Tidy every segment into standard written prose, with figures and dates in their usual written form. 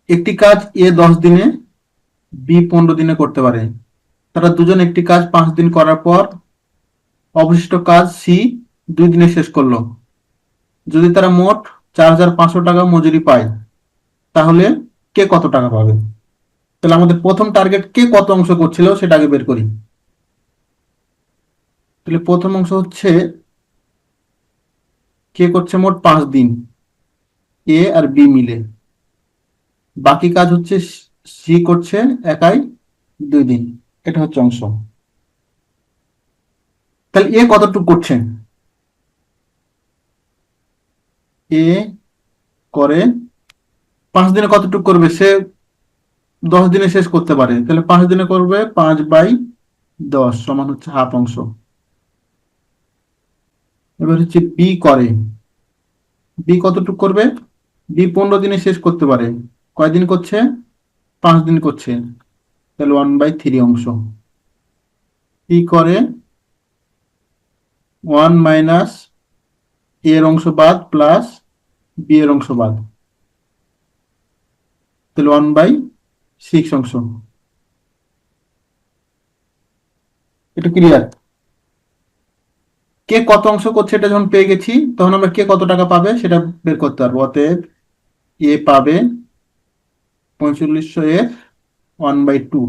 একটি কাজ এ 10 দিনে, বি 15 দিনে করতে পারে। তারা দুজন একটি কাজ 5 দিন করার পর অবশিষ্ট কাজ সি 2 দিনে শেষ করলো। যদি তারা মোট 4,500 টাকা মজুরি পায়, তাহলে কে কত টাকা পাবে? তাহলে আমাদের প্রথম টার্গেট কে কত অংশ করছিল সেটা আগে বের করি। তাহলে প্রথম অংশ হচ্ছে কে করছে মোট 5 দিন, এ আর বি মিলে। বাকি কাজ হচ্ছে সি করছে একাই 2 দিন। এটা হচ্ছে অংশ। তাহলে এ কতটুকু করছে? এ করে 5 দিনে কতটুকু করবে? সে 10 দিনে শেষ করতে পারে, তাহলে 5 দিনে করবে 5/10 সমান হচ্ছে হাফ অংশ। এবার হচ্ছে বি করে, বি কতটুকু করবে? বি 15 দিনে শেষ করতে পারে, কয়দিন করছে? 5 দিন করছে, তাহলে 1/3 অংশ। ই করে 1 - এর অংশ বাদ প্লাস বি এর অংশ বাদ, তাহলে 1/6 অংশ। এটা ক্লিয়ার? কে কত অংশ করছে এটা যখন পেয়ে গেছি, তখন আমরা কে কত টাকা পাবে সেটা বের করতে পারবো। অতএব এ পাবে 4500 এর 1/2,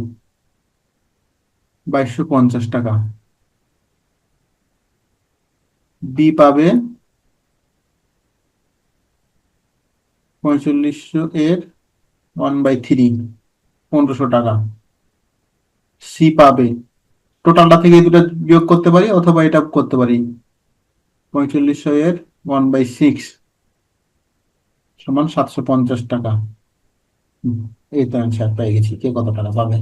2250 টাকা। বি পাবে 4500 এর 1/3, 1500 টাকা। সি পাবে, টোটালটা থেকে এই দুটো বিয়োগ করতে পারি অথবা এটা করতে পারি, 4500 এর 1/6 সমান 750 টাকা। এই তো অ্যান্সার পেয়ে গেছি কে কত টাকা পাবে।